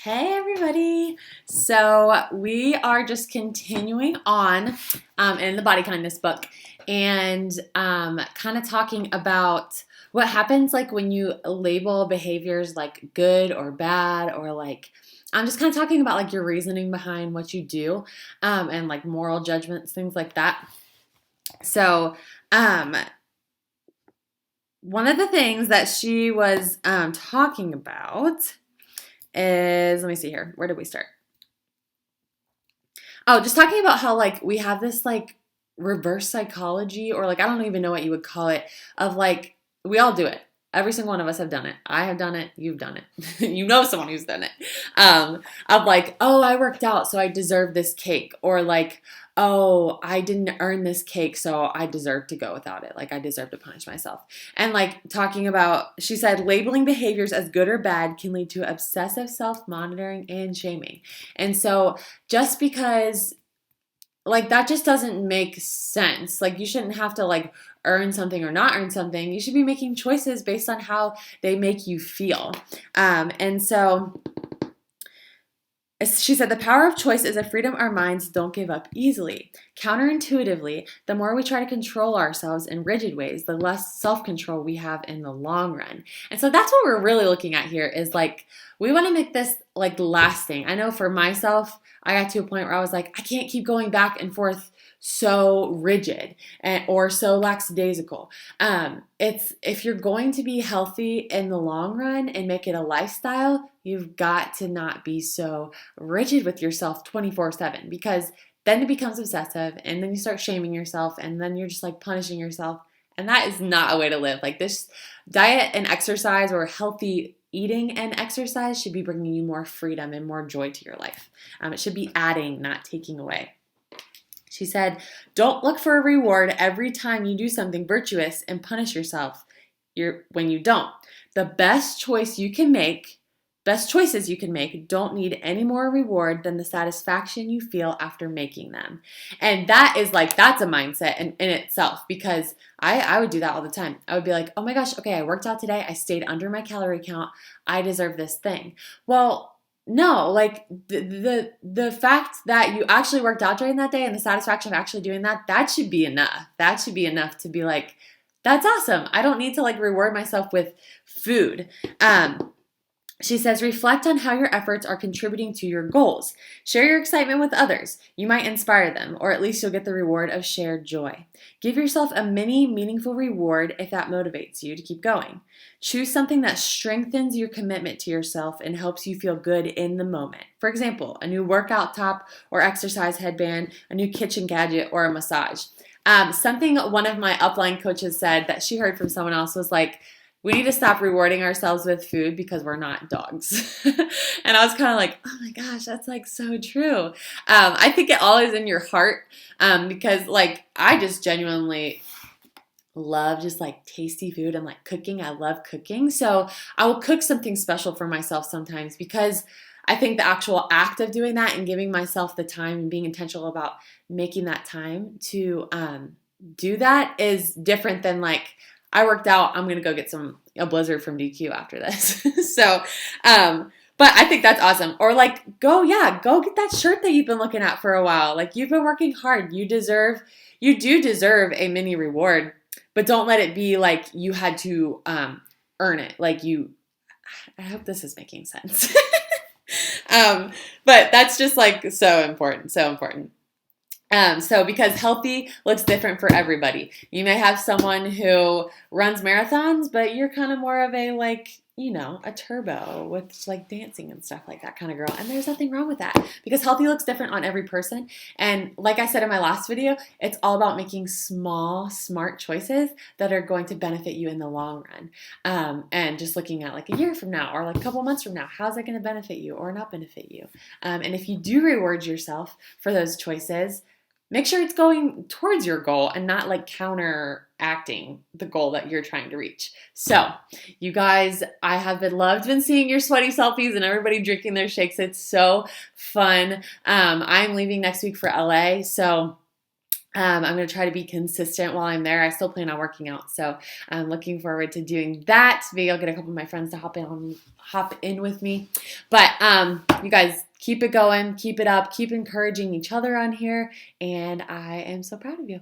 Hey everybody! So we are just continuing on in the Body Kindness book and kind of talking about what happens like when you label behaviors like good or bad or like I'm just kind of talking about like your reasoning behind what you do and like moral judgments, things like that. So um, one of the things that she was talking about is, let me see here. Where did we start? Oh, just talking about how like we have this like reverse psychology or like I don't even know what you would call it of like we all do it. Every single one of us have done it. I have done it. You've done it. You know someone who's done it. Of like, oh, I worked out, so I deserve this cake. Or like, oh, I didn't earn this cake, so I deserve to go without it. Like I deserve to punish myself. And like talking about, she said, labeling behaviors as good or bad can lead to obsessive self-monitoring and shaming. And so just because like that just doesn't make sense. Like you shouldn't have to like earn something or not earn something. You should be making choices based on how they make you feel. And so she said, the power of choice is a freedom our minds don't give up easily. Counterintuitively, the more we try to control ourselves in rigid ways, the less self-control we have in the long run. And so that's what we're really looking at here is like, we want to make this like lasting. I know for myself, I got to a point where I was like, I can't keep going back and forth so rigid or so lackadaisical. It's if you're going to be healthy in the long run and make it a lifestyle, you've got to not be so rigid with yourself 24/7 because then it becomes obsessive and then you start shaming yourself and then you're just like punishing yourself. And that is not a way to live. Like this diet and exercise or healthy eating and exercise should be bringing you more freedom and more joy to your life. It should be adding, not taking away. She said, don't look for a reward every time you do something virtuous and punish yourself when you don't. The best choices you can make don't need any more reward than the satisfaction you feel after making them. And that is like, that's a mindset in itself because I would do that all the time. I would be like, oh my gosh, okay, I worked out today. I stayed under my calorie count. I deserve this thing. Well, no, like the fact that you actually worked out during that day and the satisfaction of actually doing that, that should be enough. That should be enough to be like, that's awesome. I don't need to like reward myself with food. She says, reflect on how your efforts are contributing to your goals. Share your excitement with others. You might inspire them, or at least you'll get the reward of shared joy. Give yourself a mini meaningful reward if that motivates you to keep going. Choose something that strengthens your commitment to yourself and helps you feel good in the moment. For example, a new workout top or exercise headband, a new kitchen gadget, or a massage. Something one of my upline coaches said that she heard from someone else was like, we need to stop rewarding ourselves with food because we're not dogs. And I was kind of like, oh my gosh, that's like so true. I think it all is in your heart because like I just genuinely love just like tasty food and like cooking. I love cooking. So I will cook something special for myself sometimes because I think the actual act of doing that and giving myself the time and being intentional about making that time to do that is different than like, I worked out. I'm going to go get a blizzard from DQ after this. So, but I think that's awesome. Or like, go get that shirt that you've been looking at for a while. Like you've been working hard. You do deserve a mini reward, but don't let it be like you had to, earn it. I hope this is making sense. But that's just like so important, so important. So because healthy looks different for everybody. You may have someone who runs marathons, but you're kind of more of a like, a turbo with like dancing and stuff like that kind of girl. And there's nothing wrong with that because healthy looks different on every person. And like I said in my last video, it's all about making small, smart choices that are going to benefit you in the long run. And just looking at like a year from now or like a couple months from now, how's that going to benefit you or not benefit you? And if you do reward yourself for those choices, make sure it's going towards your goal and not like counteracting the goal that you're trying to reach. So, you guys, I have been seeing your sweaty selfies and everybody drinking their shakes. It's so fun. I'm leaving next week for LA, so I'm going to try to be consistent while I'm there. I still plan on working out, so I'm looking forward to doing that. Maybe I'll get a couple of my friends to hop in with me. But you guys keep it going, keep it up, keep encouraging each other on here, and I am so proud of you.